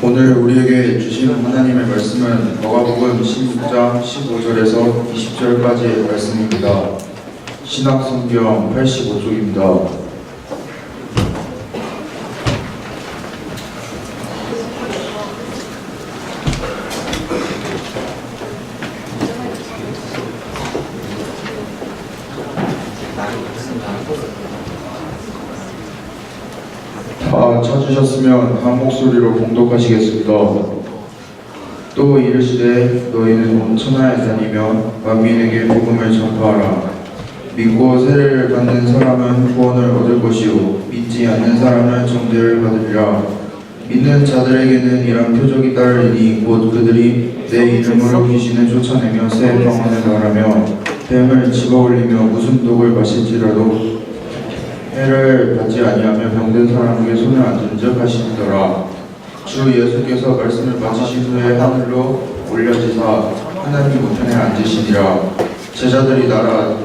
오늘 우리에게 주신 하나님의 말씀은 마가복음 16장 15절에서 20절까지의 말씀입니다. 신학성경 85쪽입니다. 다 찾으셨으면 한 목소리로 봉독하시겠습니다. 또 이르시되 너희는 온 천하에 다니며 만민에게 복음을 전파하라. 믿고 세례를 받는 사람은 구원을 얻을 것이요 믿지 않는 사람은 정죄를 받으리라. 믿는 자들에게는 이런 표적이 따르리니 곧 그들이 내 이름으로 귀신을 쫓아내며 새 병원을 말하며 뱀을 집어올리며 무슨 독을 마실지라도 해를 받지 아니하며 병든 사람에게 손을 안 든 적 하시더라. 주 예수께서 말씀을 마치신 후에 하늘로 올려지사 하나님 우편에 앉으시니라. 제자들이 나가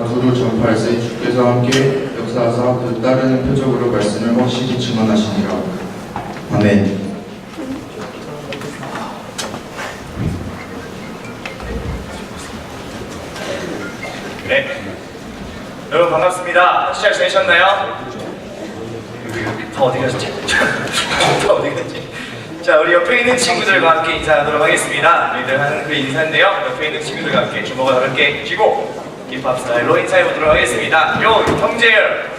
두루 전파할세 주께서 함께 역사하사 그 따르는 표적으로 말씀을 확실히 증언하시니라. 아멘. 네. 여러분 반갑습니다. 잘 지내셨나요? 다 어디 가셨지? 다 어디 갔지? 자, 우리 옆에 있는 친구들과 함께 인사하도록 하겠습니다. 우리들 하는 그 인사인데요. 옆에 있는 친구들과 함께 주먹을 가볍게 쥐고 힙합 스타일로 인사해보도록 하겠습니다. 요, 형제열.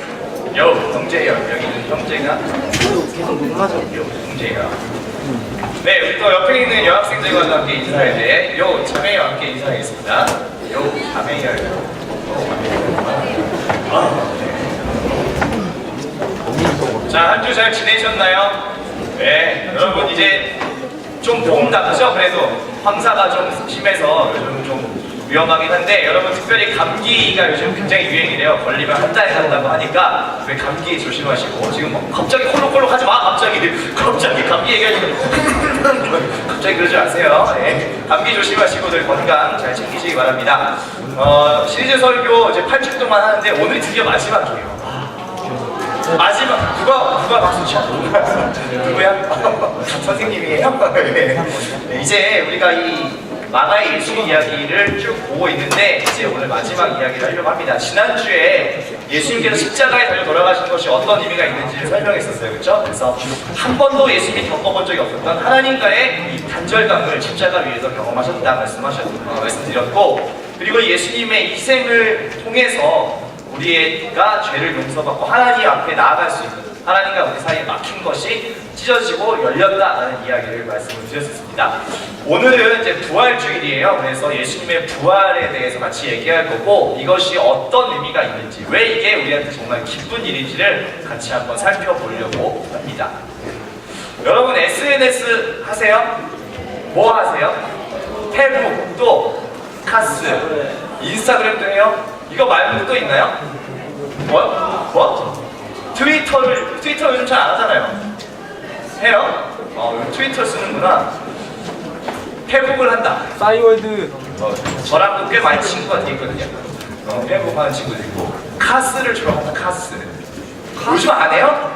요, 형제열. 여기 있는 형제가 계속 녹음하죠. 요, 형제열. 네, 우리 또 옆에 있는 여학생들과 함께 인사할 때 요, 자매와 함께 인사하겠습니다. 요, 자매열. 자, 한 주 잘 지내셨나요? 네, 여러분 이제 좀 봄 같죠? 그래도 황사가 좀 심해서 요즘 좀 위험하긴 한데 여러분 특별히 감기가 요즘 굉장히 유행이래요. 걸리면 한 달에 간다고 하니까 왜 감기 조심하시고 지금 뭐 갑자기 콜록콜록 하지 마. 갑자기 감기 얘기하시면 갑자기 그러지 마세요. 네, 감기 조심하시고 늘 건강 잘 챙기시기 바랍니다. 시리즈 설교 이제 8주 동안 하는데 오늘 드디어 마지막이에요. 마지막 누가 박수 쳐? 누구야? 선생님이에요? 네, 이제 우리가 이 마가의 예수 이야기를 쭉 보고 있는데 이제 오늘 마지막 이야기를 하려고 합니다. 지난주에 예수님께서 십자가에 달려 돌아가신 것이 어떤 의미가 있는지를 설명했었어요. 그렇죠? 그래서 한 번도 예수님이 겪어본 적이 없었던 하나님과의 이 단절감을 십자가 위에서 경험하셨다 말씀드렸고, 그리고 예수님의 이 생을 통해서 우리가 죄를 용서받고 하나님 앞에 나아갈 수 있는, 하나님과 우리 사이에 막힌 것이 찢어지고 열렸다라는 이야기를 말씀을 드렸습니다. 오늘은 이제 부활주일이에요. 그래서 예수님의 부활에 대해서 같이 얘기할 거고, 이것이 어떤 의미가 있는지, 왜 이게 우리한테 정말 기쁜 일인지를 같이 한번 살펴보려고 합니다. 여러분 SNS 하세요? 뭐 하세요? 페북, 또 카스, 인스타그램도 해요? 이거 말고도 또 있나요? 뭐? 트위터 요즘 잘 안 하잖아요. 해요? 트위터 쓰는구나. 페북을 한다. 싸이월드. 저랑도 꽤 많이 친구가 있거든요. 페북 하는 친구도 있고. 카스를 주로 한다. 카스. 요즘 안 해요?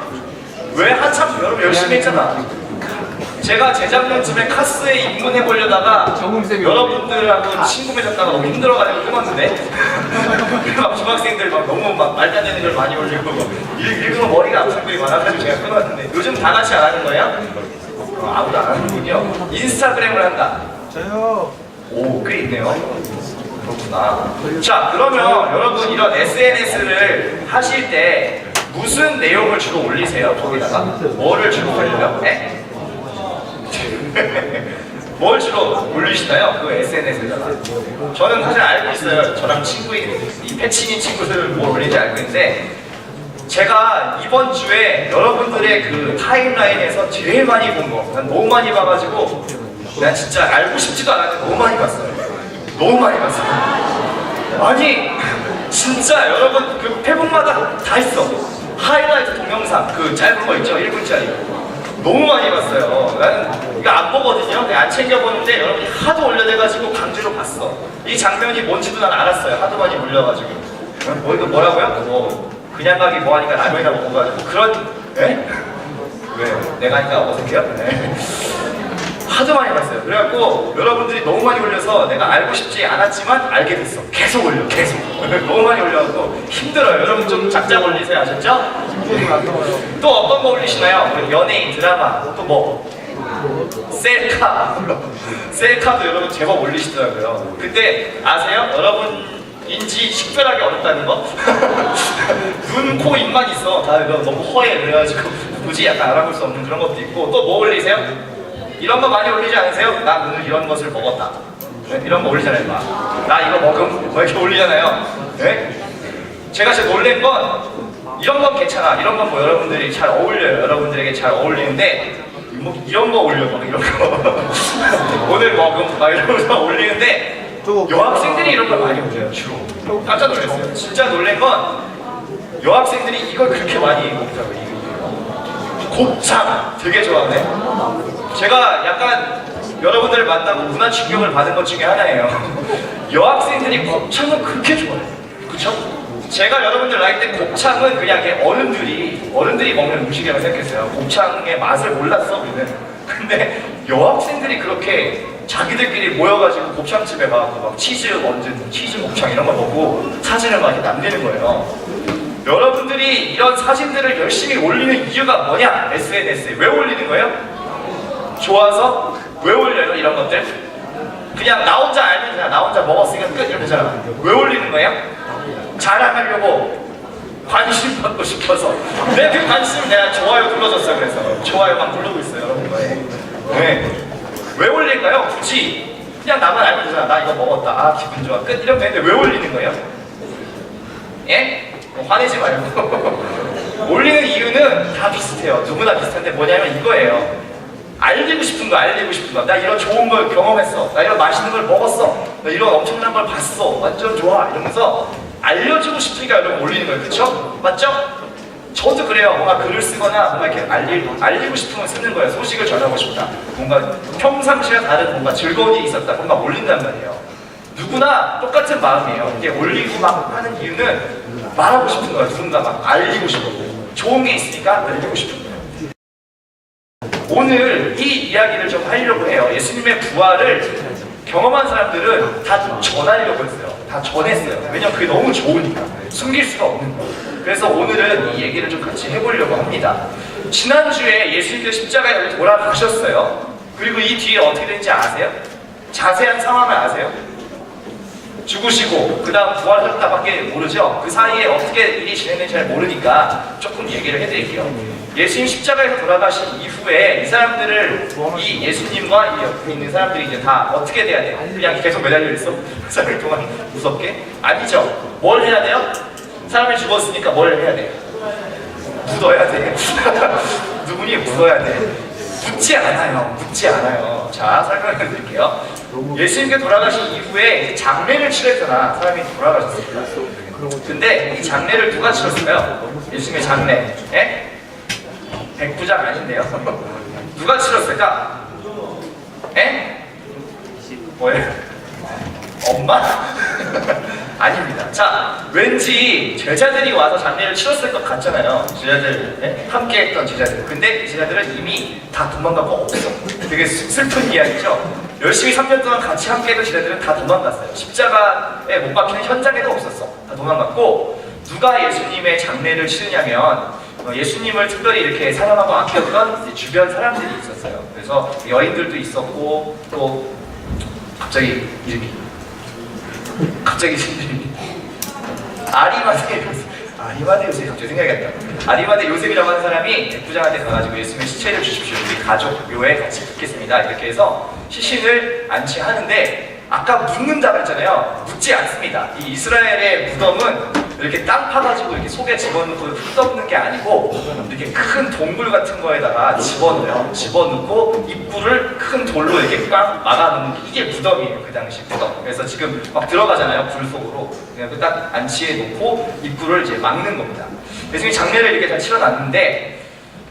왜? 한참 여러분 열심히 했잖아. 제가 재작년쯤에 카스에 입문해보려다가 여러분들하고 친구 맺었다가 너무 힘들어가지고 끊었는데 막 중학생들 막 너무 막 말도 안 되는 걸 많이 올리고 읽으면 머리가 아픈 분이 많아가지고 제가 끊었는데 요즘 다 같이 안 하는 거예요? 아무도 안 하는군요. 인스타그램을 한다. 저요. 오, 꽤 있네요. 그렇구나. 자, 그러면 여러분 이런 SNS를 하실 때 무슨 내용을 주로 올리세요? 거기다가? 뭐를 주로 올려요? 네? 뭘 주로 올리시나요? 그 SNS에다가. 저는 사실 알고 있어요. 저랑 친구인 이 패치니 친구들 뭘 올리는지 알고 있는데, 제가 이번 주에 여러분들의 그 타임라인에서 제일 많이 본 거, 난 너무 많이 봐가지고 난 진짜 알고 싶지도 않았는데 너무 많이 봤어요. 너무 많이 봤어요. 아니 진짜 여러분 그 페북마다 다 있어. 하이라이트 동영상 그 짧은 거 있죠? 1분짜리 너무 많이 봤어요. 나는 이거 안 보거든요. 그냥 안 챙겨보는데 여러분이 하도 올려대가지고 강제로 봤어. 이 장면이 뭔지도 난 알았어요. 하도 많이 올려가지고. 뭐 이거 뭐라고요? 뭐 그냥 가기 뭐 하니까 라면이나 먹고 가지고 그런 에? 왜? 내가 하니까 어색해요? 네. 하도 많이 봤어요. 그래갖고 여러분들이 너무 많이 올려서 내가 알고 싶지 않았지만 알게 됐어. 계속 올려, 계속. 너무 많이 올려갖고 힘들어요. 여러분 좀 작작 올리세요. 아셨죠? 또 어떤 거 올리시나요? 연예인, 드라마, 또 뭐? 셀카. 셀카도 여러분 제법 올리시더라고요. 근데 아세요? 여러분 인지 식별하기 어렵다는 거? 눈, 코, 입만 있어. 다 이거 너무 허해. 그래가지고 굳이 약간 알아볼 수 없는 그런 것도 있고 또 뭐 올리세요? 이런 거 많이 올리지 않으세요? 나 오늘 이런 것을 먹었다. 네? 이런 거 올리잖아요. 나 이거 먹음. 뭐 이렇게 올리잖아요. 네? 제가 진짜 놀란 건 이런 건 괜찮아. 이런 건 뭐 여러분들이 잘 어울려요. 여러분들에게 잘 어울리는데 뭐 이런 거 올려. 막 이런 거. 오늘 먹음. 막 이러면서 올리는데 여학생들이 이런 걸 많이 올려요. 주로. 깜짝 놀랐어요. 진짜 놀란 건 여학생들이 이걸 그렇게 많이 먹더라고요. 곱창 되게 좋아하네. 제가 약간 여러분들을 만나고 문화 충격을 받은 것 중에 하나예요. 여학생들이 곱창을 그렇게 좋아해요. 그쵸? 제가 여러분들 나이 때 곱창은 그냥 어른들이 먹는 음식이라고 생각했어요. 곱창의 맛을 몰랐어 우리는. 근데 여학생들이 그렇게 자기들끼리 모여가지고 곱창집에 가고 막 치즈 얹은 치즈 곱창 이런 거 먹고 사진을 막 이렇게 남기는 거예요. 여러분들이 이런 사진들을 열심히 올리는 이유가 뭐냐? SNS에 왜 올리는 거예요? 좋아서? 왜 올려요 이런 것들? 그냥 나 혼자 알면 되잖아. 나 혼자 먹었으니까 끝 이러면 되잖아. 왜 올리는 거예요? 자랑하려고 관심 받고 싶어서. 내 그 관심을 내가 좋아요 눌러줬어요. 그래서 좋아요만 누르고 있어요 여러분들. 네. 왜 올릴까요? 굳이 그냥 나만 알면 되잖아. 나 이거 먹었다. 아 기분 좋아. 끝 이러면 되는데 왜 올리는 거예요? 예? 화내지 말고. 올리는 이유는 다 비슷해요. 누구나 비슷한데 뭐냐면 이거예요. 알리고 싶은 거. 나 이런 좋은 걸 경험했어. 나 이런 맛있는 걸 먹었어. 나 이런 엄청난 걸 봤어. 완전 좋아. 이러면서 알려주고 싶으니까 여러분 올리는 거예요. 그쵸? 맞죠? 저도 그래요. 뭔가 글을 쓰거나 뭔가 이렇게 알리고 싶은 걸 쓰는 거예요. 소식을 전하고 싶다. 뭔가 평상시와 다른 뭔가 즐거운 일이 있었다. 뭔가 올린단 말이에요. 누구나 똑같은 마음이에요. 이게 올리고 막 하는 이유는 말하고 싶은 거예요. 누군가 막 알리고 싶고 좋은 게 있으니까 알리고 싶은 거예요. 오늘 이 이야기를 좀 하려고 해요. 예수님의 부활을 경험한 사람들은 다 전하려고 했어요. 다 전했어요. 왜냐면 그게 너무 좋으니까. 숨길 수가 없는 거예요. 그래서 오늘은 이 얘기를 좀 같이 해보려고 합니다. 지난주에 예수님께서 십자가에 돌아가셨어요. 그리고 이 뒤에 어떻게 된지 아세요? 자세한 상황을 아세요? 죽으시고 그 다음 부활하셨다밖에 모르죠? 그 사이에 어떻게 일이 진행되는지 잘 모르니까 조금 얘기를 해드릴게요. 예수님 십자가에서 돌아가신 이후에 이 사람들을 이 예수님과 이 옆에 있는 사람들이 이제 다 어떻게 돼야 돼요? 그냥 계속 매달려 있어? 3일 동안 무섭게? 아니죠. 뭘 해야 돼요? 사람이 죽었으니까 뭘 해야 돼요? 묻어야 돼. 누구니 묻어야 돼. 묻지 않아요. 자, 설명해 드릴게요. 예수님께 돌아가신 이후에 장례를 치렀잖아. 사람이 돌아가셨습니다. 근데 이 장례를 누가 치렀어요? 예수님의 장례. 예? 백부장 아닌데요? 누가 치렀을까? 예? 뭐예요? 엄마? 아닙니다. 자, 왠지 제자들이 와서 장례를 치렀을 것 같잖아요. 제자들, 네? 함께 했던 제자들. 근데 이 제자들은 이미 다 도망가고 없어. 되게 슬픈 이야기죠. 열심히 3년 동안 같이 함께 했던 제자들은 다 도망갔어요. 십자가에 못 박히는 현장에도 없었어. 다 도망갔고, 누가 예수님의 장례를 치르냐면 예수님을 특별히 이렇게 사랑하고 아꼈던 주변 사람들이 있었어요. 그래서 여인들도 있었고, 또 갑자기 아리마대 요셉 갑자기 생각이 안 나. 아리마대 요셉이라고 하는 사람이 백부장한테 가가지고 예수님의 시체를 주십시오. 우리 가족 묘에 같이 묻겠습니다. 이렇게 해서 시신을 안치하는데 아까 묻는다고 했잖아요. 묻지 않습니다. 이 이스라엘의 무덤은 이렇게 땅 파가지고 이렇게 속에 집어넣고 흙덮는 게 아니고 이렇게 큰 동굴 같은 거에다가 집어넣고 입구를 큰 돌로 이렇게 꽉 막아놓는 게 이게 무덤이에요. 그 당시 무덤. 그래서 지금 막 들어가잖아요. 불 속으로. 그냥 딱 안치해 놓고 입구를 이제 막는 겁니다. 그래서 이 장례를 이렇게 다 치러놨는데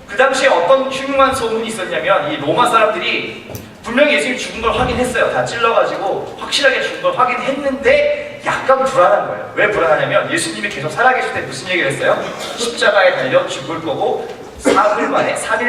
그 당시에 어떤 흉흉한 소문이 있었냐면 이 로마 사람들이 분명히 예수님이 죽은 걸 확인했어요. 다 찔러가지고 확실하게 죽은 걸 확인했는데 약간 불안한 거예요. 왜 불안하냐면 예수님이 계속 살아계실 때 무슨 얘기를 했어요? 십자가에 달려 죽을 거고 3일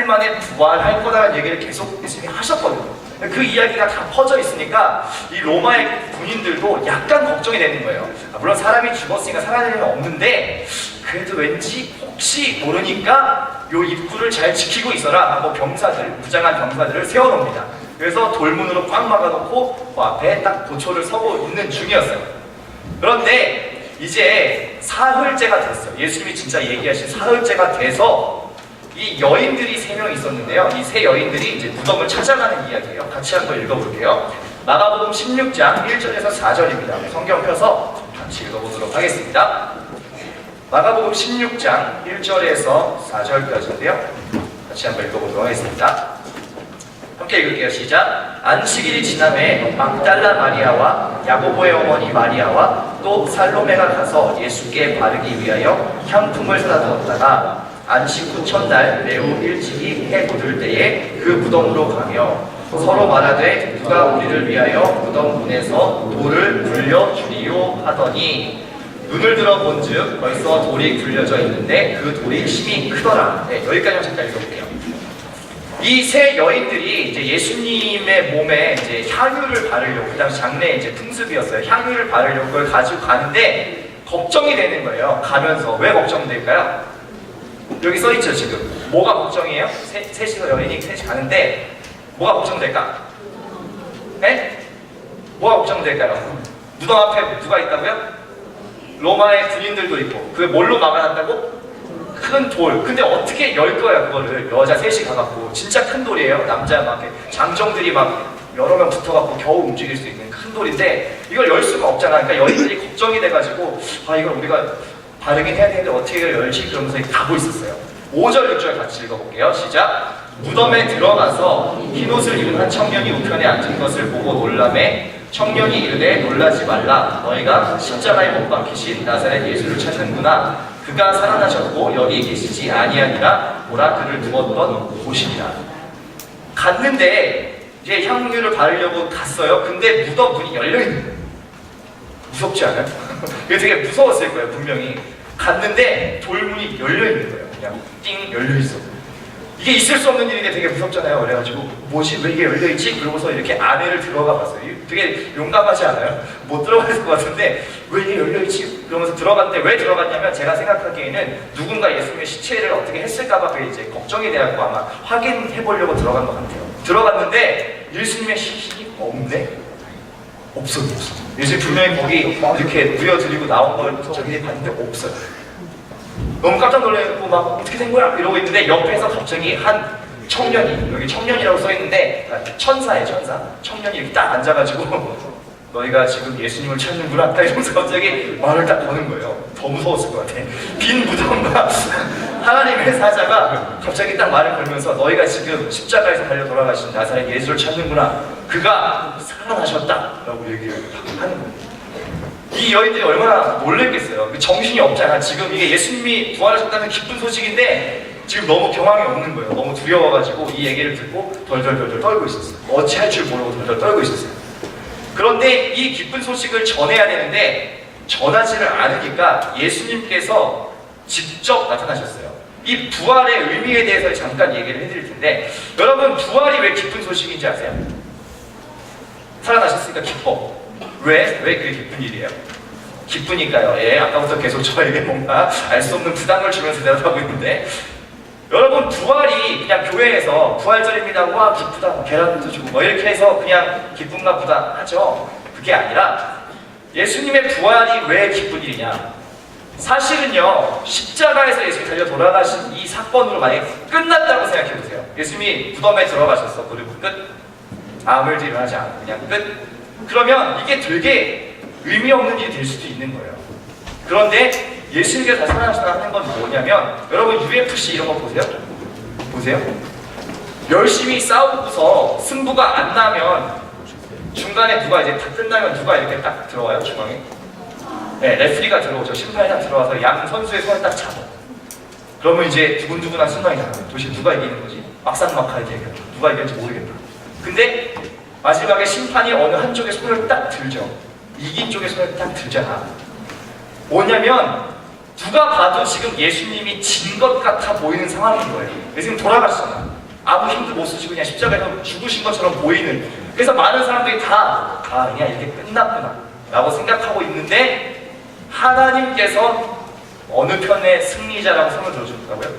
만에 부활할 거다라는 얘기를 계속 예수님이 하셨거든요. 그 이야기가 다 퍼져 있으니까 이 로마의 군인들도 약간 걱정이 되는 거예요. 물론 사람이 죽었으니까 살아날 일은 없는데 그래도 왠지 혹시 모르니까 요 입구를 잘 지키고 있어라 하고 무장한 병사들을 세워놓습니다. 그래서 돌문으로 꽉 막아놓고 그 앞에 딱 도초를 서고 있는 중이었어요. 그런데 이제 사흘째가 됐어요. 예수님이 진짜 얘기하신 사흘째가 돼서 이 여인들이 3명 있었는데요. 이 3 여인들이 이제 무덤을 찾아가는 이야기예요. 같이 한번 읽어볼게요. 마가복음 16장 1절에서 4절입니다. 성경 펴서 같이 읽어보도록 하겠습니다. 마가복음 16장 1절에서 4절까지인데요. 같이 한번 읽어보도록 하겠습니다. 함께 읽을게요. 시작. 안식일이 지남에 막달라 마리아와 야고보의 어머니 마리아와 또 살로메가 가서 예수께 바르기 위하여 향품을 사다 두었다가 안식 후 첫날 매우 일찍이 해 돋을 때에 그 무덤으로 가며 서로 말하되 누가 우리를 위하여 무덤 문에서 돌을 굴려주리요 하더니 눈을 들어 본즉 벌써 돌이 굴려져 있는데 그 돌이 힘이 크더라. 네, 여기까지만 잠깐 읽어볼게요. 이 3 여인들이 이제 예수님의 몸에 이제 향유를 바르려고, 그 당시 장례 이제 풍습이었어요. 향유를 바르려고 그걸 가지고 가는데 걱정이 되는 거예요. 가면서. 왜 걱정될까요? 여기 써있죠, 지금. 뭐가 걱정이에요? 셋이서 여인이 셋이 가는데 뭐가 걱정될까? 네? 뭐가 걱정될까요? 무덤 앞에 누가 있다고요? 로마의 군인들도 있고. 그게 뭘로 막아놨다고? 큰 돌. 근데 어떻게 열 거야, 그거를. 여자 셋이 가갖고. 진짜 큰 돌이에요. 남자 막 장정들이 막 여러 명 붙어갖고 겨우 움직일 수 있는 큰 돌인데 이걸 열 수가 없잖아. 그러니까 여인들이 걱정이 돼가지고 이걸 우리가 바르긴 해야 되는데 어떻게 이걸 열지? 그러면서 가고 있었어요. 5절, 6절 같이 읽어볼게요. 시작. 무덤에 들어가서 흰옷을 입은 한 청년이 우편에 앉은 것을 보고 놀라매 청년이 이르되 놀라지 말라. 너희가 십자가에 못 박히신 나사렛 예수를 찾는구나. 그가 살아나셨고 여기 계시지 아니하니라. 보라 그를 두었던 곳이니라. 갔는데 이제 향유를 바르려고 갔어요. 근데 무덤 문이 열려있는 거예요. 무섭지 않아요? 이게 되게 무서웠을 거예요. 분명히 갔는데 돌문이 열려있는 거예요. 그냥 띵 열려있어. 이게 있을 수 없는 일인데 되게 무섭잖아요. 그래가지고 뭐지? 왜 이게 열려있지? 그러고서 이렇게 안에를 들어가 봤어요. 되게 용감하지 않아요? 못 들어갈 것 같은데 왜 이게 열려있지? 그러면서 들어갔는데 왜 들어갔냐면 제가 생각하기에는 누군가 예수님의 시체를 어떻게 했을까봐 그게 이제 걱정이 돼갖고 아마 확인해보려고 들어간 것 같아요. 들어갔는데 예수님의 힘이 없네? 없어요. 예수님 분명히 거기 이렇게 누여드리고 나온 걸 자기들이 봤는데 없어요. 너무 깜짝 놀라고 막 어떻게 된 거야? 이러고 있는데 옆에서 갑자기 한 청년이, 여기 청년이라고 써있는데 천사예요. 천사. 청년이 이렇게 딱 앉아가지고 너희가 지금 예수님을 찾는구나 딱 이러면서 갑자기 말을 딱 거는 거예요. 더 무서웠을 것 같아. 빈 무덤과 하나님의 사자가 갑자기 딱 말을 걸면서 너희가 지금 십자가에서 달려 돌아가신 나사렛 예수를 찾는구나. 그가 살아나셨다 라고 얘기를 하는 거예요. 이 여인들이 얼마나 놀랬겠어요. 정신이 없잖아. 지금 이게 예수님이 부활하셨다는 기쁜 소식인데 지금 너무 경황이 없는 거예요. 너무 두려워가지고 이 얘기를 듣고 덜덜덜덜 떨고 있었어요. 어찌할 줄 모르고 덜덜 떨고 있었어요. 그런데 이 기쁜 소식을 전해야 되는데 전하지를 않으니까 예수님께서 직접 나타나셨어요. 이 부활의 의미에 대해서 잠깐 얘기를 해드릴 텐데 여러분 부활이 왜 기쁜 소식인지 아세요? 살아나셨으니까 기뻐. 왜 그게 기쁜 일이에요? 기쁘니까요. 예, 아까부터 계속 저에게 뭔가 알 수 없는 부담을 주면서 대답하고 있는데 여러분 부활이 그냥 교회에서 부활절입니다. 와 기쁘다. 뭐 계란도 주고 뭐 이렇게 해서 그냥 기쁜가 보다 하죠. 그게 아니라 예수님의 부활이 왜 기쁜 일이냐? 사실은요 십자가에서 예수님이 달려 돌아가신 이 사건으로 만약에 끝났다고 생각해보세요. 예수님이 무덤에 들어가셨어. 그리고 끝. 아무 일도 일어나지 않고 그냥 끝. 그러면 이게 되게 의미 없는 일이 될 수도 있는 거예요. 그런데 예수님께서 다시 살아나셨다는 건 뭐냐면, 여러분 UFC 이런 거 보세요? 보세요? 열심히 싸우고서 승부가 안 나면 중간에 누가 이제 다 끝나면 누가 이렇게 딱 들어와요, 중앙에? 네, 레프리가 들어오죠. 심판이 딱 들어와서 양 선수의 손을 딱 잡아. 그러면 이제 두근두근한 순간이잖아요. 도대체 누가 이기는 거지? 막상막하게 대결. 누가 이길지 모르겠다. 근데 마지막에 심판이 어느 한쪽의 손을 딱 들죠. 이긴 쪽의 손을 딱 들잖아. 뭐냐면 누가 봐도 지금 예수님이 진 것 같아 보이는 상황인 거예요. 예수님 돌아가시잖아. 아무 힘도 못 쓰시고 그냥 십자가에서 죽으신 것처럼 보이는. 그래서 많은 사람들이 다 그냥 이렇게 끝났구나 라고 생각하고 있는데, 하나님께서 어느 편의 승리자라고 손을 들어주셨다고요?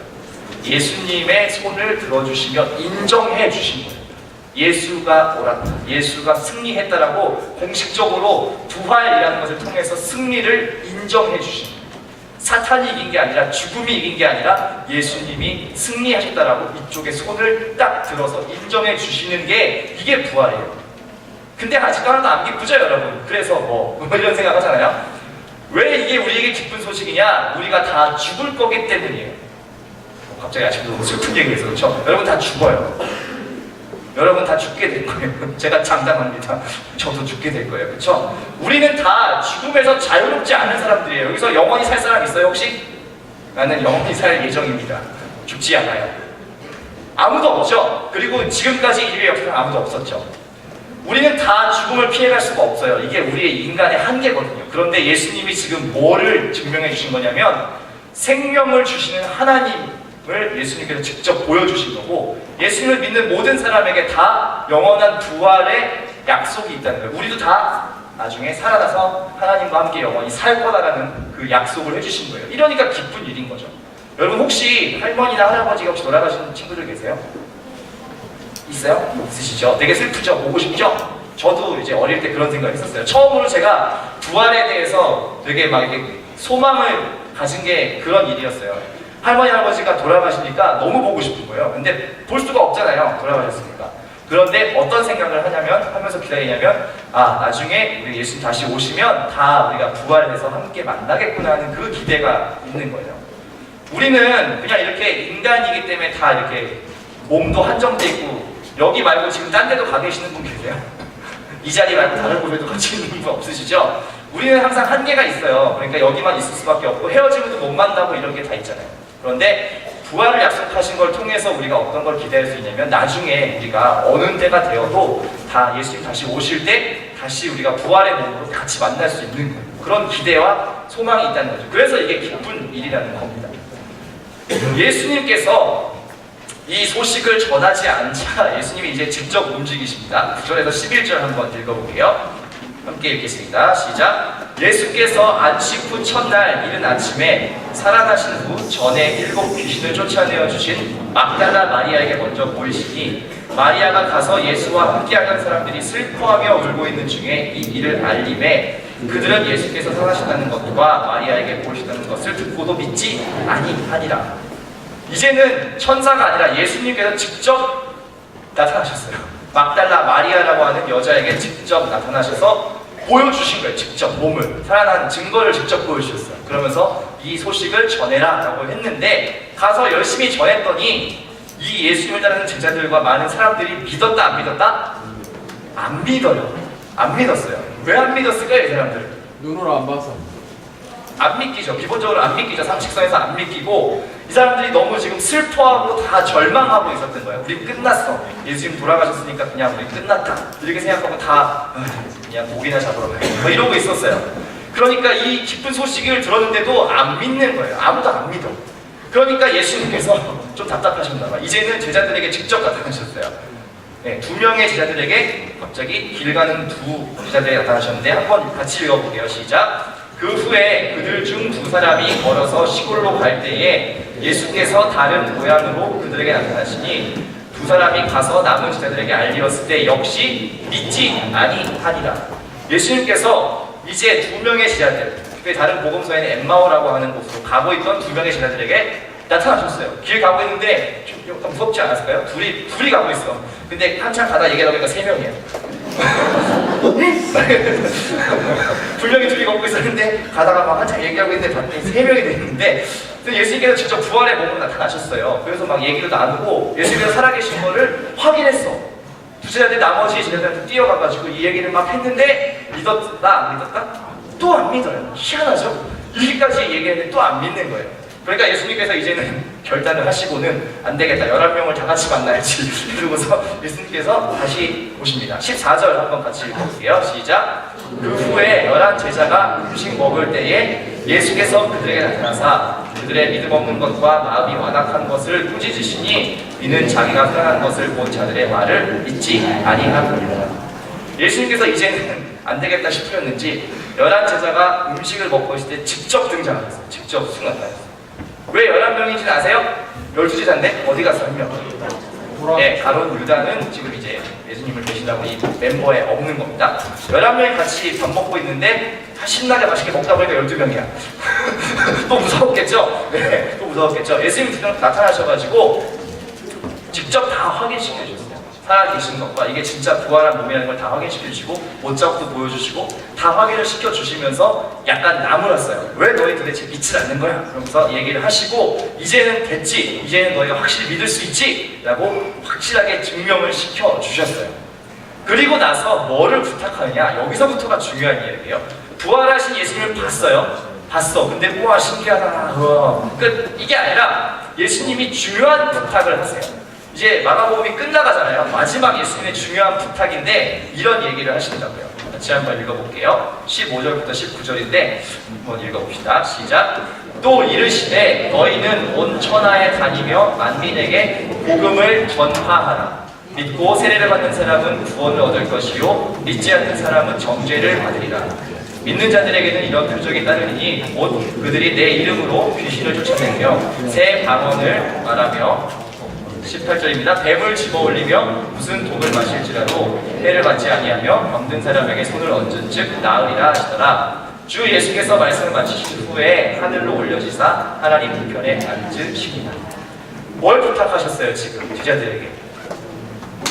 예수님의 손을 들어주시며 인정해 주신 거예요. 예수가 옳았다, 예수가 승리했다라고 공식적으로 부활이라는 것을 통해서 승리를 인정해 주신 거예요. 사탄이 이긴 게 아니라, 죽음이 이긴 게 아니라 예수님이 승리하셨다라고 이쪽에 손을 딱 들어서 인정해 주시는 게, 이게 부활이에요. 근데 아직도 하나도 안 기쁘죠, 여러분? 그래서 뭐 이런 생각 하잖아요. 왜 이게 우리에게 기쁜 소식이냐? 우리가 다 죽을 거기 때문이에요. 갑자기 아직도 너무 슬픈 얘기해서 그렇죠? 여러분 다 죽어요. 여러분 다 죽게 될 거예요. 제가 장담합니다. 저도 죽게 될 거예요. 그렇죠? 우리는 다 죽음에서 자유롭지 않은 사람들이에요. 여기서 영원히 살 사람 있어요, 혹시? 나는 영원히 살 예정입니다. 죽지 않아요. 아무도 없죠? 그리고 지금까지 인류의 역사는 아무도 없었죠. 우리는 다 죽음을 피해갈 수가 없어요. 이게 우리의 인간의 한계거든요. 그런데 예수님이 지금 뭐를 증명해 주신 거냐면, 생명을 주시는 하나님을 예수님께서 직접 보여주신 거고, 예수님을 믿는 모든 사람에게 다 영원한 부활의 약속이 있다는 거예요. 우리도 다 나중에 살아나서 하나님과 함께 영원히 살 거다라는 그 약속을 해주신 거예요. 이러니까 기쁜 일인 거죠. 여러분 혹시 할머니나 할아버지가 혹시 돌아가신 친구들 계세요? 있어요? 없으시죠? 되게 슬프죠? 보고 싶죠? 저도 이제 어릴 때 그런 생각이 있었어요. 처음으로 제가 부활에 대해서 되게 막 이렇게 소망을 가진 게 그런 일이었어요. 할머니, 할아버지가 돌아가시니까 너무 보고 싶은 거예요. 근데 볼 수가 없잖아요. 돌아가셨으니까. 그런데 어떤 생각을 하면서 기다리냐면, 나중에 우리 예수님 다시 오시면 다 우리가 부활해서 함께 만나겠구나 하는 그 기대가 있는 거예요. 우리는 그냥 이렇게 인간이기 때문에 다 이렇게 몸도 한정돼 있고, 여기 말고 지금 딴 데도 가 계시는 분 계세요? 이 자리 말고 다른 곳에도 같이 있는 분 없으시죠? 우리는 항상 한계가 있어요. 그러니까 여기만 있을 수밖에 없고, 헤어지면도 못 만나고 이런 게 다 있잖아요. 그런데 부활을 약속하신 걸 통해서 우리가 어떤 걸 기대할 수 있냐면, 나중에 우리가 어느 때가 되어도 다 예수님 다시 오실 때 다시 우리가 부활의 몸으로 같이 만날 수 있는 거예요. 그런 기대와 소망이 있다는 거죠. 그래서 이게 기쁜 일이라는 겁니다. 예수님께서 이 소식을 전하지 않자 예수님이 이제 직접 움직이십니다. 9절에서 11절 한번 읽어볼게요. 함께 읽겠습니다. 시작. 예수께서 안식 후 첫날 이른 아침에 살아나신 후 전에 7 귀신을 쫓아내어 주신 막달라 마리아에게 먼저 보이시니, 마리아가 가서 예수와 함께하던 사람들이 슬퍼하며 울고 있는 중에 이 일을 알림에, 그들은 예수께서 살아나셨다는 것과 마리아에게 보이시다는 것을 듣고도 믿지 아니하니라. 이제는 천사가 아니라 예수님께서 직접 나타나셨어요. 막달라 마리아라고 하는 여자에게 직접 나타나셔서 보여주신 거예요. 직접 몸을, 살아난 증거를 직접 보여주셨어요. 그러면서 이 소식을 전해라 라고 했는데, 가서 열심히 전했더니 이 예수님을 따르는 제자들과 많은 사람들이 믿었다 안 믿었다? 안 믿어요. 안 믿었어요. 왜 안 믿었을까요, 이 사람들? 눈으로 안 봐서. 안 믿기죠. 기본적으로 안 믿기죠. 상식선에서 안 믿기고, 이 사람들이 너무 지금 슬퍼하고 다 절망하고 있었던 거예요. 우리 끝났어. 예수님 돌아가셨으니까 그냥 우리 끝났다. 이렇게 생각하고 다 그냥 고기나 잡으러 가요. 뭐 이러고 있었어요. 그러니까 이 기쁜 소식을 들었는데도 안 믿는 거예요. 아무도 안 믿어. 그러니까 예수님께서 좀 답답하셨나 봐요. 이제는 제자들에게 직접 나타나셨어요. 네, 2명의 제자들에게 갑자기 길 가는 2 제자들에게 나타나셨는데, 한번 같이 읽어볼게요. 시작. 그 후에 그들 중 2 사람이 걸어서 시골로 갈 때에 예수께서 다른 모양으로 그들에게 나타나시니, 2 사람이 가서 남은 제자들에게 알리었을 때 역시 믿지 아니하니라. 예수님께서 이제 2명의 제자들, 특히 다른 복음서에는 엠마오라고 하는 곳으로 가고 있던 2명의 제자들에게 나타나셨어요. 길 가고 있는데 좀 무섭지 않았을까요? 둘이 가고 있어. 근데 한참 가다 얘기하다 보니까 3명이에요. 분명히 둘이 걷고 있었는데 가다가 막 한참 얘기하고 있는데 봤더니 3명이 됐는데 예수님께서 직접 부활의 몸으로 나타나셨어요. 그래서 막 얘기를 나누고 예수님께서 살아계신 거를 확인했어. 두 제자들이 나머지 제자들한테 뛰어가가지고 이 얘기를 막 했는데 믿었다 안 믿었다? 또 안 믿어요. 희한하죠? 이렇게까지 얘기했는데 또 안 믿는 거예요. 그러니까 예수님께서 이제는 결단을 하시고는 안 되겠다. 11명을 다 같이 만나야지. 그러고서 예수님께서 다시 오십니다. 14절 한번 같이 읽어볼게요. 시작. 그 후에 11 제자가 음식 먹을 때에 예수께서 그들에게 나타나사 그들의 믿음 없는 것과 마음이 완악한 것을 꾸짖으시니 이는 자기가 행한 것을 본 자들의 말을 믿지 아니하느니라. 예수님께서 이제는 안 되겠다 싶으셨는지 11 제자가 음식을 먹고 있을 때 직접 등장하셨어요. 직접 승나타났어요. 왜 11명인지는 아세요? 12제자인데 어디 가서 한 명? 네, 가론 유다는 지금 이제 예수님을 계신다고 이 멤버에 없는 겁니다. 11명이 같이 밥 먹고 있는데 다 신나게 맛있게 먹다 보니까 12명이야. 또 무서웠겠죠? 네, 또 무서웠겠죠? 예수님 나타나셔가지고 직접 다 확인시켜 주셨어요. 살아계신 것과 이게 진짜 부활한 몸이라는 걸 다 확인시켜 주시고 못잡도 보여주시고 다 확인을 시켜 주시면서 약간 나무랐어요. 왜 너희 도대체 믿질 않는 거야? 그러면서 얘기를 하시고 이제는 됐지, 이제는 너희가 확실히 믿을 수 있지 라고 확실하게 증명을 시켜 주셨어요. 그리고 나서 뭐를 부탁하느냐, 여기서부터가 중요한 이야기예요. 부활하신 예수님을 봤어. 근데 우와 신기하다. 끝. 이게 아니라 예수님이 중요한 부탁을 하세요. 이제 마가복음이 끝나가잖아요. 마지막 예수님의 중요한 부탁인데 이런 얘기를 하신다고요. 같이 한번 읽어볼게요. 15절부터 19절인데 한번 읽어봅시다. 시작. 또 이르시되 너희는 온 천하에 다니며 만민에게 복음을 전파하라. 믿고 세례를 받는 사람은 구원을 얻을 것이요 믿지 않는 사람은 정죄를 받으리라. 믿는 자들에게는 이런 표적이 따르니 곧 그들이 내 이름으로 귀신을 쫓아내며 새 방언을 말하며 18절입니다. 뱀을 집어올리며 무슨 독을 마실지라도 해를 받지 아니하며 병든 사람에게 손을 얹은 즉 나으리라 하시더라. 주 예수께서 말씀을 마치신 후에 하늘로 올려지사 하나님 우편에 앉으시니라. 뭘 부탁하셨어요 지금 제자들에게?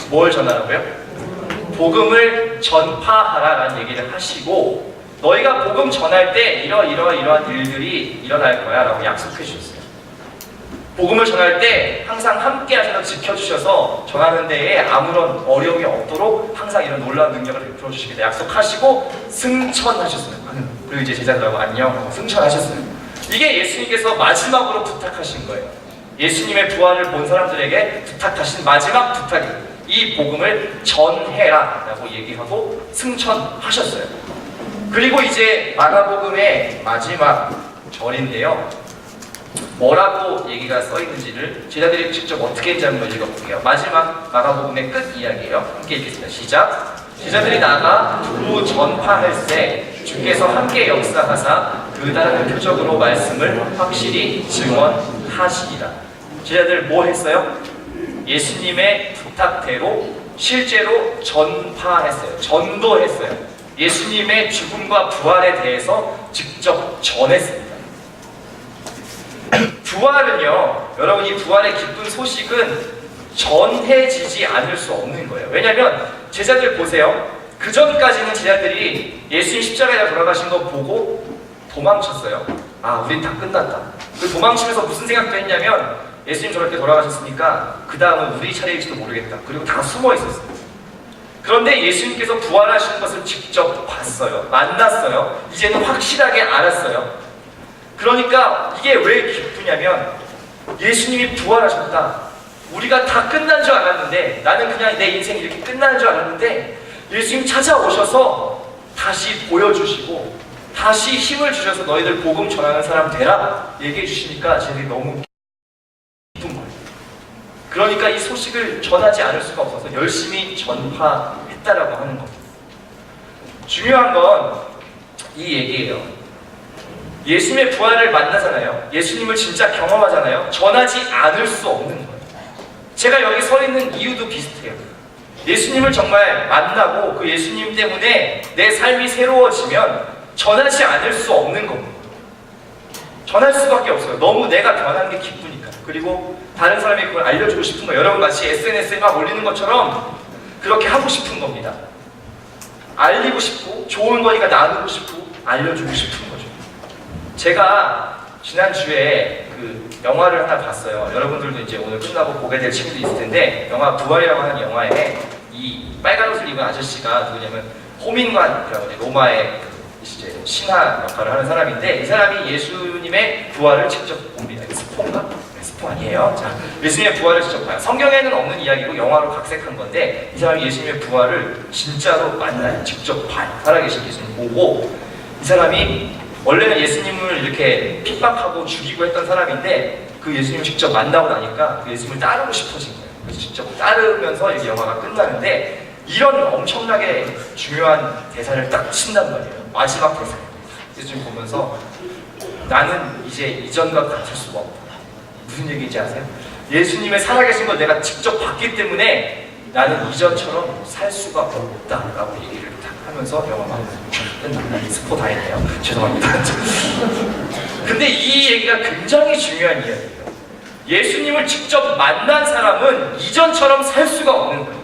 뭘 전하라고요? 복음을 전파하라라는 얘기를 하시고 너희가 복음 전할 때 이러한 일들이 일어날 거야 라고 약속해 주셨어요. 복음을 전할 때 항상 함께 하셔서 지켜주셔서 전하는 데에 아무런 어려움이 없도록 항상 이런 놀라운 능력을 베풀어 주시겠다 약속하시고 승천하셨어요. 그리고 이제 제자들하고 안녕 승천하셨어요. 이게 예수님께서 마지막으로 부탁하신 거예요. 예수님의 부활을 본 사람들에게 부탁하신 마지막 부탁이에요. 이 복음을 전해라 라고 얘기하고 승천하셨어요. 그리고 이제 마가복음의 마지막 절인데요. 뭐라고 얘기가 써 있는지를 제자들이 직접 어떻게 했는지 한번 읽어볼게요. 마지막 마가복음의 끝 이야기예요. 함께 읽겠습니다. 시작. 제자들이 나아가 두루 전파할세 주께서 함께 역사하사 그 다른 표적으로 말씀을 확실히 증언하시리라. 제자들 뭐 했어요? 예수님의 부탁대로 실제로 전파했어요. 전도했어요. 예수님의 죽음과 부활에 대해서 직접 전했습니다. 부활은요, 여러분 이 부활의 기쁜 소식은 전해지지 않을 수 없는 거예요. 왜냐하면 제자들 보세요. 그 전까지는 제자들이 예수님 십자가에 돌아가신 거 보고 도망쳤어요. 아, 우린 다 끝났다. 그 도망치면서 무슨 생각도 했냐면 예수님 저렇게 돌아가셨으니까 그 다음은 우리 차례일지도 모르겠다. 그리고 다 숨어 있었어요. 그런데 예수님께서 부활하신 것을 직접 봤어요. 만났어요. 이제는 확실하게 알았어요. 그러니까 이게 왜 기쁘냐면 예수님이 부활하셨다. 우리가 다 끝난 줄 알았는데 나는 그냥 내 인생이 이렇게 끝나는 줄 알았는데 예수님 찾아오셔서 다시 보여주시고 다시 힘을 주셔서 너희들 복음 전하는 사람 되라 얘기해 주시니까 쟤들이 너무 기쁜 거예요. 그러니까 이 소식을 전하지 않을 수가 없어서 열심히 전파했다라고 하는 겁니다. 중요한 건 이 얘기예요. 예수님의 부활을 만나잖아요. 예수님을 진짜 경험하잖아요. 전하지 않을 수 없는 거예요. 제가 여기 서 있는 이유도 비슷해요. 예수님을 정말 만나고 그 예수님 때문에 내 삶이 새로워지면 전하지 않을 수 없는 겁니다. 전할 수밖에 없어요. 너무 내가 변한 게 기쁘니까. 그리고 다른 사람이 그걸 알려주고 싶은 거예요. 여러분 마치 SNS에 막 올리는 것처럼 그렇게 하고 싶은 겁니다. 알리고 싶고 좋은 거니까 나누고 싶고 알려주고 싶은 거죠. 제가 지난주에 그 영화를 하나 봤어요. 여러분들도 이제 오늘 끝나고 보게 될 친구도 있을 텐데, 영화 부활이라고 하는 영화에 이 빨간 옷을 입은 아저씨가 누구냐면 호민관이라고 로마의 이제 신하 역할을 하는 사람인데, 이 사람이 예수님의 부활을 직접 봅니다. 스포인가? 네, 스포 아니에요. 자, 예수님의 부활을 직접 봐요. 성경에는 없는 이야기고 영화로 각색한 건데, 이 사람이 예수님의 부활을 진짜로 만나요. 직접 봐요. 살아계신 예수님 보고, 이 사람이 원래는 예수님을 이렇게 핍박하고 죽이고 했던 사람인데, 그 예수님을 직접 만나고 나니까 그 예수님을 따르고 싶어진 거예요. 그래서 직접 따르면서 이 영화가 끝나는데, 이런 엄청나게 중요한 대사를 딱 친단 말이에요. 마지막 대사. 예수님 보면서 나는 이제 이전과 같을 수가 없다. 무슨 얘기인지 아세요? 예수님의 살아계신 걸 내가 직접 봤기 때문에 나는 이전처럼 살 수가 없다라고 얘기를 딱 하면서 영화가 끝납니다. 스포 다 했네요. 죄송합니다. 근데 이 얘기가 굉장히 중요한 이야기예요. 예수님을 직접 만난 사람은 이전처럼 살 수가 없는 거예요.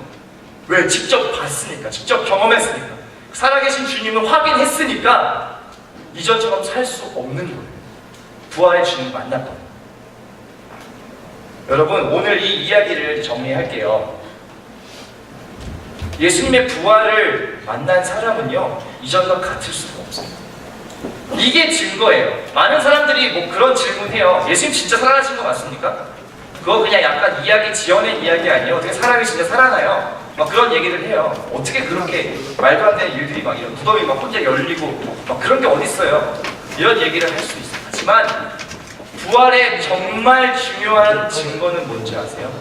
왜? 직접 봤으니까, 직접 경험했으니까, 살아계신 주님을 확인했으니까 이전처럼 살 수 없는 거예요. 부활의 주님을 만났거든요. 여러분, 오늘 이 이야기를 정리할게요. 예수님의 부활을 만난 사람은요, 이전과 같을 수가 없어요. 이게 증거예요. 많은 사람들이 뭐 그런 질문해요. 예수님 진짜 살아나신 거 맞습니까? 그거 그냥 약간 이야기 지어낸 이야기 아니에요? 어떻게 사람이 진짜 살아나요? 막 그런 얘기를 해요. 어떻게 그렇게 말도 안 되는 일들이 막 이런 무덤이 막 혼자 열리고 막 그런 게 어딨어요? 이런 얘기를 할 수 있어요. 하지만 부활의 정말 중요한 증거는 뭔지 아세요?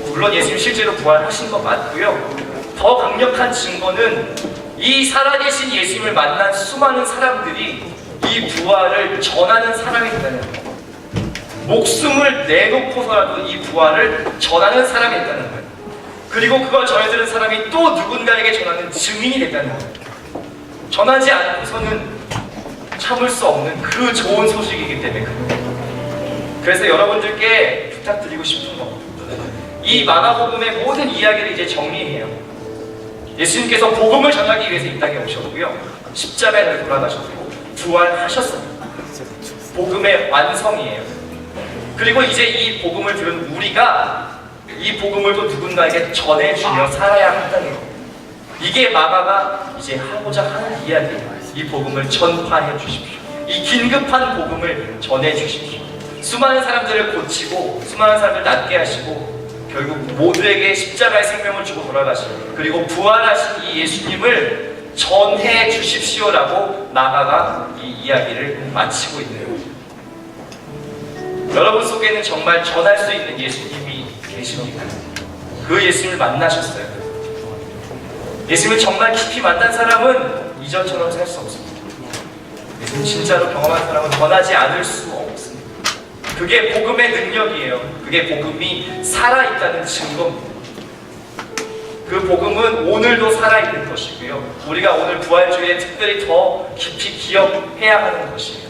물론 예수님 실제로 부활하신 거 맞고요. 더 강력한 증거는 이 살아계신 예수님을 만난 수많은 사람들이 이 부활을 전하는 사람이 된다는 거예요. 목숨을 내놓고서라도 이 부활을 전하는 사람이 있다는 거예요. 그리고 그걸 전해들은 사람이 또 누군가에게 전하는 증인이 됐다는 거예요. 전하지 않고서는 참을 수 없는 그 좋은 소식이기 때문에 그런 거예요. 그래서 여러분들께 부탁드리고 싶은 거, 이 마가복음의 모든 이야기를 이제 정리해요. 예수님께서 복음을 전하기 위해서 이 땅에 오셨고요, 십자가에 돌아가셨고 부활하셨습니다. 복음의 완성이에요. 그리고 이제 이 복음을 들은 우리가 이 복음을 또 누군가에게 전해주며 살아야 한다는 거예요. 이게 마가가 이제 하고자 하는 이야기예요. 이 복음을 전파해 주십시오. 이 긴급한 복음을 전해 주십시오. 수많은 사람들을 고치고 수많은 사람들을 낫게 하시고 결국 모두에게 십자가의 생명을 주고 돌아가시고 그리고 부활하신 이 예수님을 전해 주십시오라고 마가가 이 이야기를 마치고 있는 거예요. 여러분 속에는 정말 전할 수 있는 예수님이 계십니까? 그 예수님을 만나셨어요. 예수님을 정말 깊이 만난 사람은 이전처럼 살 수 없습니다. 예수님 진짜로 경험한 사람은 전하지 않을 수 없습니다. 그게 복음의 능력이에요. 그게 복음이 살아있다는 증거입니다. 그 복음은 오늘도 살아있는 것이고요, 우리가 오늘 부활주일에 특별히 더 깊이 기억해야 하는 것이에요.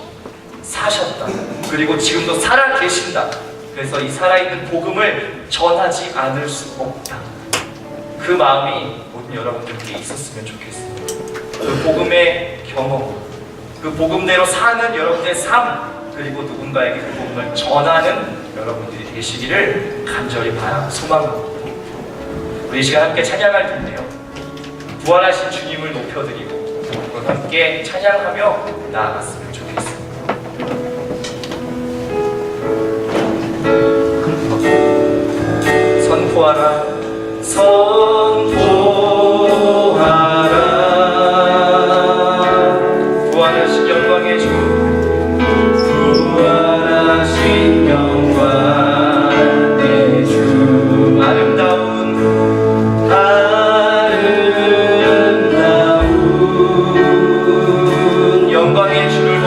사셨다. 그리고 지금도 살아계신다. 그래서 이 살아있는 복음을 전하지 않을 수 없다. 그 마음이 모든 여러분들께 있었으면 좋겠습니다. 그 복음의 경험, 그 복음대로 사는 여러분의 삶, 그리고 누군가에게 그 복음을 전하는 여러분들이 되시기를 간절히 소망합니다. 우리 이 시간 함께 찬양할 텐데요, 부활하신 주님을 높여드리고 그리고 함께 찬양하며 나아갔으면 좋겠습니다. 선포하라, 선포하라. 부활하신 영광의 주, 부활하신 영광의 주. 아름다운 영광의 주를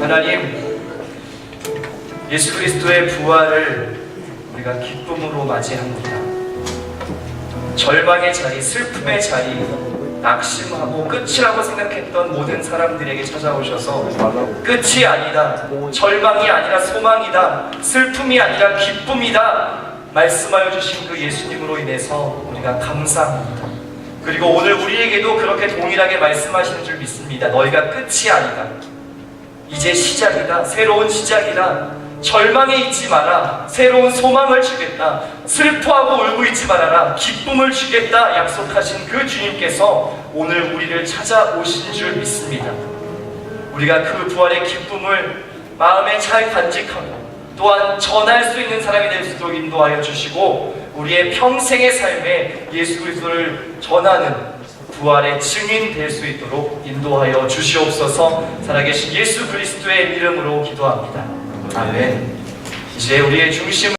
하나님, 예수 그리스도의 부활을 우리가 기쁨으로 맞이합니다. 절망의 자리, 슬픔의 자리, 낙심하고 끝이라고 생각했던 모든 사람들에게 찾아오셔서 끝이 아니다, 절망이 아니라 소망이다, 슬픔이 아니라 기쁨이다 말씀하여 주신 그 예수님으로 인해서 우리가 감사합니다. 그리고 오늘 우리에게도 그렇게 동일하게 말씀하시는 줄 믿습니다. 너희가 끝이 아니다, 이제 시작이다, 새로운 시작이다. 절망에 있지 마라, 새로운 소망을 주겠다. 슬퍼하고 울고 있지 말아라, 기쁨을 주겠다 약속하신 그 주님께서 오늘 우리를 찾아오신 줄 믿습니다. 우리가 그 부활의 기쁨을 마음에 잘 간직하고 또한 전할 수 있는 사람이 될 수 있도록 인도하여 주시고, 우리의 평생의 삶에 예수 그리스도를 전하는 부활의 증인 될 수 있도록 인도하여 주시옵소서. 살아계신 예수 그리스도의 이름으로 기도합니다. 아멘. 이제 우리의 중심을